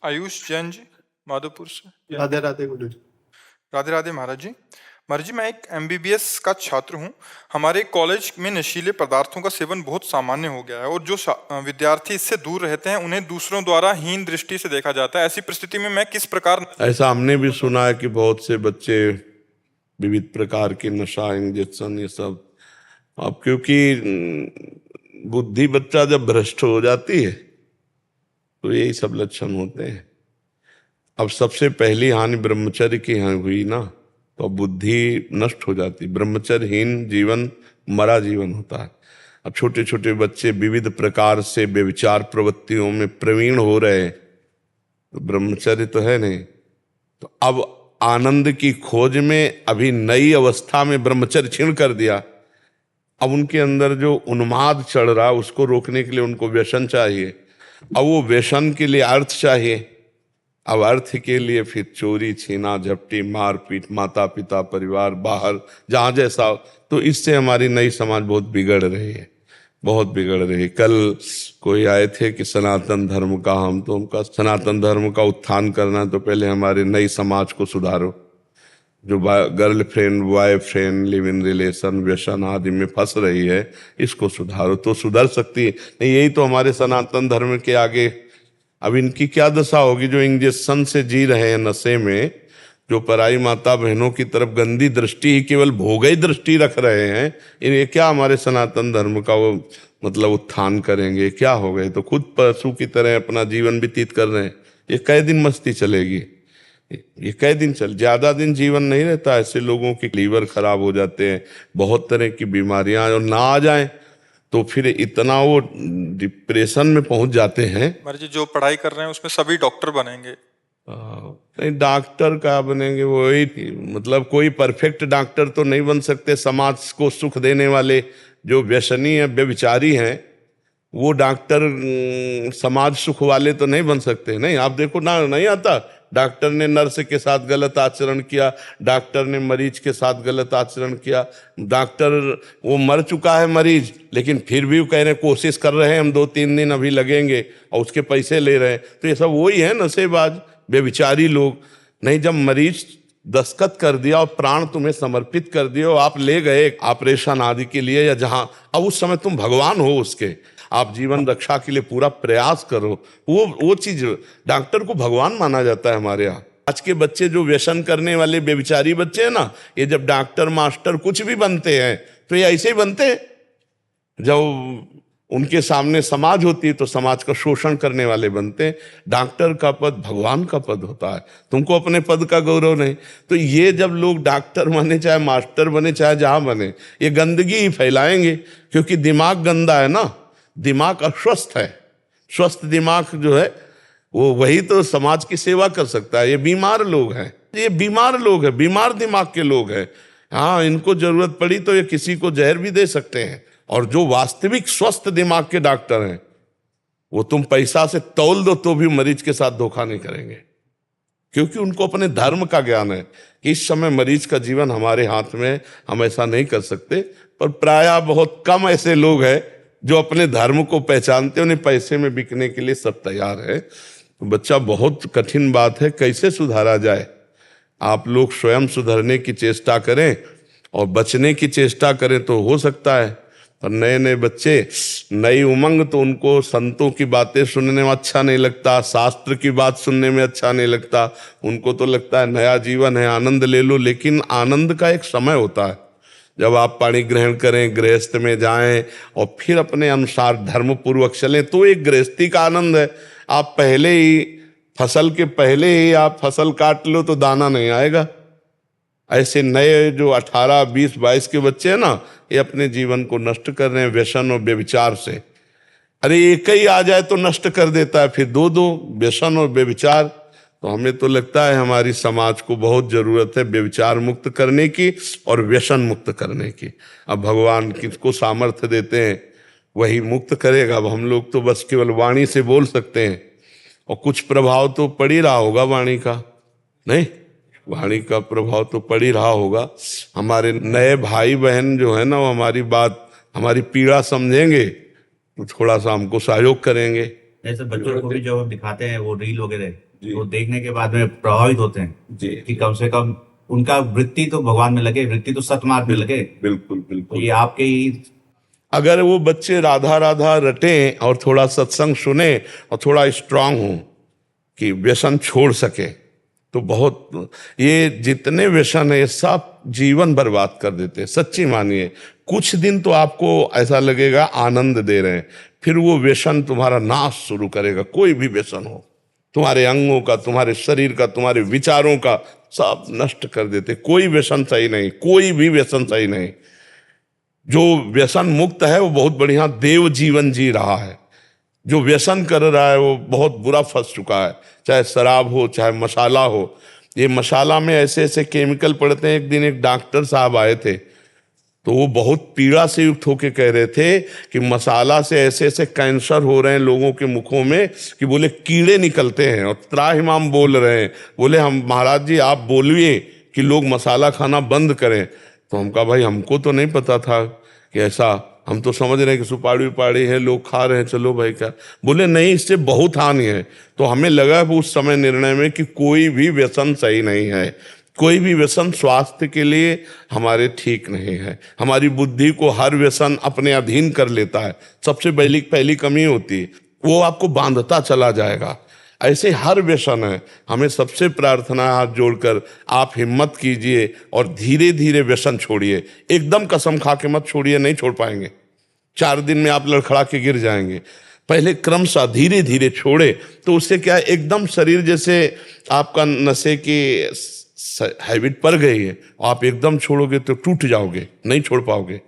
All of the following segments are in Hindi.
आयुष जैन जी, माधोपुर से। राधे राधे गुरु जी। राधे राधे महाराज जी। महाराज जी, मैं एक एमबीबीएस का छात्र हूँ। हमारे कॉलेज में नशीले पदार्थों का सेवन बहुत सामान्य हो गया है और जो विद्यार्थी इससे दूर रहते हैं उन्हें दूसरों द्वारा हीन दृष्टि से देखा जाता है। ऐसी परिस्थिति में मैं किस प्रकार। ऐसा हमने भी सुना है कि बहुत से बच्चे विविध प्रकार के नशा, इंजेक्शन, ये सब। अब क्योंकि बुद्धि बच्चा जब भ्रष्ट हो जाती है तो यही सब लक्षण होते हैं। अब सबसे पहली हानि ब्रह्मचर्य की यहाँ हुई ना, तो बुद्धि नष्ट हो जाती। ब्रह्मचर्यहीन जीवन मरा जीवन होता है। अब छोटे छोटे बच्चे विविध प्रकार से व्यभिचार प्रवृत्तियों में प्रवीण हो रहे हैं, तो ब्रह्मचर्य तो है नहीं। तो अब आनंद की खोज में अभी नई अवस्था में ब्रह्मचर्य छीण कर दिया। अब उनके अंदर जो उन्माद चढ़ रहा उसको रोकने के लिए उनको व्यसन चाहिए। अब वो व्यसन के लिए अर्थ चाहिए। अब अर्थ के लिए फिर चोरी, छीना, झपटी, मारपीट, माता पिता, परिवार, बाहर जहाँ जैसा। तो इससे हमारी नई समाज बहुत बिगड़ रही है, बहुत बिगड़ रही है। कल कोई आए थे कि सनातन धर्म का, हम तो उनका सनातन धर्म का उत्थान करना है तो पहले हमारे नई समाज को सुधारो। जो girlfriend, boyfriend, live in relation, व्यसन आदि में फंस रही है, इसको सुधारो तो सुधर सकती है। नहीं, यही तो हमारे सनातन धर्म के आगे। अब इनकी क्या दशा होगी जो इंजेक्शन से जी रहे हैं, नशे में, जो पराई माता बहनों की तरफ गंदी दृष्टि ही, केवल भोगई दृष्टि रख रहे हैं। ये क्या हमारे सनातन धर्म का वो मतलब उत्थान करेंगे? क्या हो गए? तो खुद पशु की तरह अपना जीवन व्यतीत कर रहे हैं। ये कई दिन मस्ती चलेगी? ये कई दिन ज्यादा दिन जीवन नहीं रहता। ऐसे लोगों के लीवर खराब हो जाते हैं, बहुत तरह की बीमारियां, और ना आ जाए तो फिर इतना वो डिप्रेशन में पहुंच जाते हैं। महाराज जी, जो पढ़ाई कर रहे हैं उसमें सभी डॉक्टर बनेंगे? नहीं, डॉक्टर का बनेंगे वही, मतलब कोई परफेक्ट डॉक्टर तो नहीं बन सकते। समाज को सुख देने वाले जो व्यसनी है, व्यभिचारी हैं, वो डॉक्टर समाज सुख वाले तो नहीं बन सकते। नहीं, आप देखो ना, नहीं आता, डॉक्टर ने नर्स के साथ गलत आचरण किया, डॉक्टर ने मरीज के साथ गलत आचरण किया। डॉक्टर वो मर चुका है मरीज, लेकिन फिर भी वो कह रहे हैं कोशिश कर रहे हैं, हम 2-3 दिन अभी लगेंगे, और उसके पैसे ले रहे हैं। तो ये सब वही है, नशेबाज, बेविचारी लोग। नहीं, जब मरीज दस्तखत कर दिया और प्राण तुम्हें समर्पित कर दिया और आप ले गए ऑपरेशन आदि के लिए या जहां, अब उस समय तुम भगवान हो उसके, आप जीवन रक्षा के लिए पूरा प्रयास करो। वो चीज डॉक्टर को भगवान माना जाता है हमारे यहाँ। आज के बच्चे जो व्यसन करने वाले बेविचारी बच्चे हैं ना, ये जब डॉक्टर, मास्टर कुछ भी बनते हैं तो ये ऐसे ही बनते हैं। जब उनके सामने समाज होती है तो समाज का शोषण करने वाले बनते हैं। डॉक्टर का पद भगवान का पद होता है, तुमको अपने पद का गौरव नहीं। तो ये जब लोग डॉक्टर बने, चाहे मास्टर बने, चाहे जहां बने, ये गंदगी ही फैलाएंगे, क्योंकि दिमाग गंदा है ना, दिमाग अस्वस्थ है। स्वस्थ दिमाग जो है वो वही तो समाज की सेवा कर सकता है। ये बीमार लोग हैं, ये बीमार लोग हैं, बीमार दिमाग के लोग हैं। हाँ, इनको जरूरत पड़ी तो ये किसी को जहर भी दे सकते हैं। और जो वास्तविक स्वस्थ दिमाग के डॉक्टर हैं, वो तुम पैसा से तौल दो तो भी मरीज के साथ धोखा नहीं करेंगे, क्योंकि उनको अपने धर्म का ज्ञान है कि इस समय मरीज का जीवन हमारे हाथ में, हम ऐसा नहीं कर सकते। पर प्रायः बहुत कम ऐसे लोग हैं जो अपने धर्म को पहचानते, उन्हें पैसे में बिकने के लिए सब तैयार है। तो बच्चा, बहुत कठिन बात है, कैसे सुधारा जाए? आप लोग स्वयं सुधरने की चेष्टा करें और बचने की चेष्टा करें तो हो सकता है। पर नए नए बच्चे, नई उमंग, तो उनको संतों की बातें सुनने में अच्छा नहीं लगता, शास्त्र की बात सुनने में अच्छा नहीं लगता। उनको तो लगता है नया जीवन है, आनंद ले लो। लेकिन आनंद का एक समय होता है, जब आप पानी ग्रहण करें, गृहस्थ में जाएं और फिर अपने अनुसार धर्म पूर्वक चलें, तो एक गृहस्थी का आनंद है। आप पहले ही, फसल के पहले ही आप फसल काट लो तो दाना नहीं आएगा। ऐसे नए जो 18, 20, 22 के बच्चे हैं ना, ये अपने जीवन को नष्ट कर रहे हैं व्यसन और व्यभिचार से। अरे एक ही आ जाए तो नष्ट कर देता है, फिर दो व्यसन और व्यभिचार। तो हमें तो लगता है हमारी समाज को बहुत जरूरत है व्यभिचार मुक्त करने की और व्यसन मुक्त करने की। अब भगवान किसको सामर्थ्य देते हैं वही मुक्त करेगा। अब हम लोग तो बस केवल वाणी से बोल सकते हैं, और कुछ प्रभाव तो पड़ ही रहा होगा वाणी का। नहीं, वाणी का प्रभाव तो पड़ ही रहा होगा। हमारे नए भाई बहन जो है ना, वो हमारी बात, हमारी पीड़ा समझेंगे तो थोड़ा सा हमको सहयोग करेंगे। ऐसे बच्चों को भी जो दिखाते हैं वो रील वगैरह, वो देखने के बाद में प्रभावित होते हैं जी कि कम से कम उनका वृत्ति तो भगवान में लगे, वृत्ति तो सतमार्ग में लगे। बिल्कुल तो बिल्कुल। ये आपके ही अगर वो बच्चे राधा राधा रटें और थोड़ा सत्संग सुने और थोड़ा स्ट्रांग हो कि व्यसन छोड़ सके, तो बहुत, ये जितने व्यसन है ये सब जीवन बर्बाद कर देते हैं। सच्ची मानिए, कुछ दिन तो आपको ऐसा लगेगा आनंद दे रहे हैं, फिर वो व्यसन तुम्हारा नाश शुरू करेगा। कोई भी व्यसन हो, तुम्हारे अंगों का, तुम्हारे शरीर का, तुम्हारे विचारों का, सब नष्ट कर देते। कोई व्यसन सही नहीं, कोई भी व्यसन सही नहीं। जो व्यसन मुक्त है वो बहुत बढ़िया देव जीवन जी रहा है। जो व्यसन कर रहा है वो बहुत बुरा फंस चुका है, चाहे शराब हो चाहे मसाला हो। ये मसाला में ऐसे ऐसे केमिकल पड़ते हैं। एक दिन एक डॉक्टर साहब आए थे, तो वो बहुत पीड़ा से युक्त होके कह रहे थे कि मसाला से ऐसे ऐसे कैंसर हो रहे हैं लोगों के मुखों में कि बोले कीड़े निकलते हैं। और त्राहिमाम बोल रहे हैं, बोले हम महाराज जी आप बोलिए कि लोग मसाला खाना बंद करें। तो हम कहा भाई हमको तो नहीं पता था कि ऐसा, हम तो समझ रहे हैं कि सुपारी उपाड़ी है लोग खा रहे हैं, चलो भाई क्या। बोले नहीं, इससे बहुत हानि है। तो हमें लगा उस समय निर्णय में कि कोई भी व्यसन सही नहीं है, कोई भी व्यसन स्वास्थ्य के लिए हमारे ठीक नहीं है। हमारी बुद्धि को हर व्यसन अपने अधीन कर लेता है, सबसे पहली कमी होती है, वो आपको बांधता चला जाएगा। ऐसे हर व्यसन है। हमें सबसे प्रार्थना है, हाथ जोड़कर आप हिम्मत कीजिए और धीरे धीरे व्यसन छोड़िए। एकदम कसम खा के मत छोड़िए, नहीं छोड़ पाएंगे। 4 दिन में आप लड़खड़ा के गिर जाएंगे। पहले क्रमशः धीरे धीरे छोड़े, तो उससे क्या है, एकदम शरीर जैसे आपका नशे की हैबिट पड़ गई है, आप एकदम छोड़ोगे तो टूट जाओगे, नहीं छोड़ पाओगे।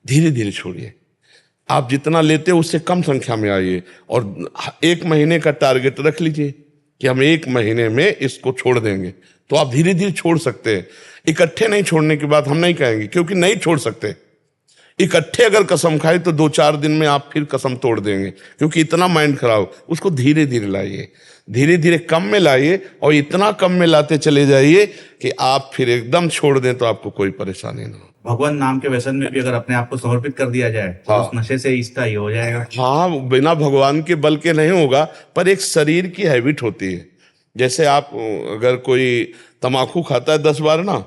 धीरे धीरे छोड़िए। आप जितना लेते हो उससे कम संख्या में आइए और 1 महीने का टारगेट रख लीजिए कि हम 1 महीने में इसको छोड़ देंगे। तो आप धीरे धीरे छोड़ सकते हैं। इकट्ठे नहीं छोड़ने की बात हम नहीं कहेंगे, क्योंकि नहीं छोड़ सकते। इकट्ठे अगर कसम खाए तो 2-4 दिन में आप फिर कसम तोड़ देंगे, क्योंकि इतना माइंड खराब। उसको धीरे धीरे लाइए, धीरे धीरे कम में लाइए और इतना कम में लाते चले जाइए कि आप फिर एकदम छोड़ दें तो आपको कोई परेशानी ना हो। भगवान नाम के व्यसन में भी अगर अपने आप को समर्पित कर दिया जाए तो उस नशे से इसका ही हो जाएगा। हाँ, बिना भगवान के बल के नहीं होगा, पर एक शरीर की हैबिट होती है। जैसे आप अगर कोई तम्बाकू खाता है 10 बार ना,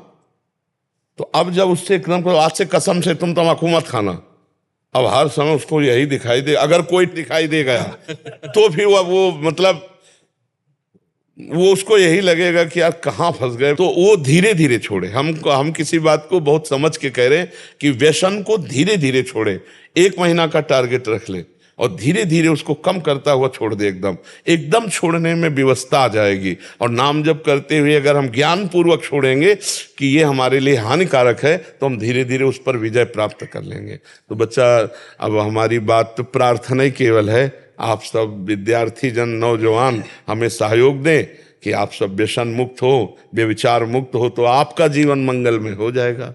तो अब जब उससे एकदम आज से कसम से तुम तम्बाकू मत खाना, अब हर समय उसको यही दिखाई दे, अगर कोई दिखाई दे गया तो फिर वो मतलब वो उसको यही लगेगा कि यार कहाँ फंस गए। तो वो धीरे धीरे छोड़े। हम किसी बात को बहुत समझ के कह रहे हैं कि व्यसन को धीरे धीरे छोड़े। 1 महीना का टारगेट रख ले और धीरे धीरे उसको कम करता हुआ छोड़ दे। एकदम छोड़ने में व्यवस्था आ जाएगी। और नाम जप करते हुए अगर हम ज्ञान पूर्वक छोड़ेंगे कि ये हमारे लिए हानिकारक है, तो हम धीरे धीरे उस पर विजय प्राप्त कर लेंगे। तो बच्चा, अब हमारी बात तो प्रार्थना ही केवल है, आप सब विद्यार्थी जन, नौजवान हमें सहयोग दें कि आप सब व्यसन मुक्त हो, व्यभिचार मुक्त हो, तो आपका जीवन मंगल में हो जाएगा।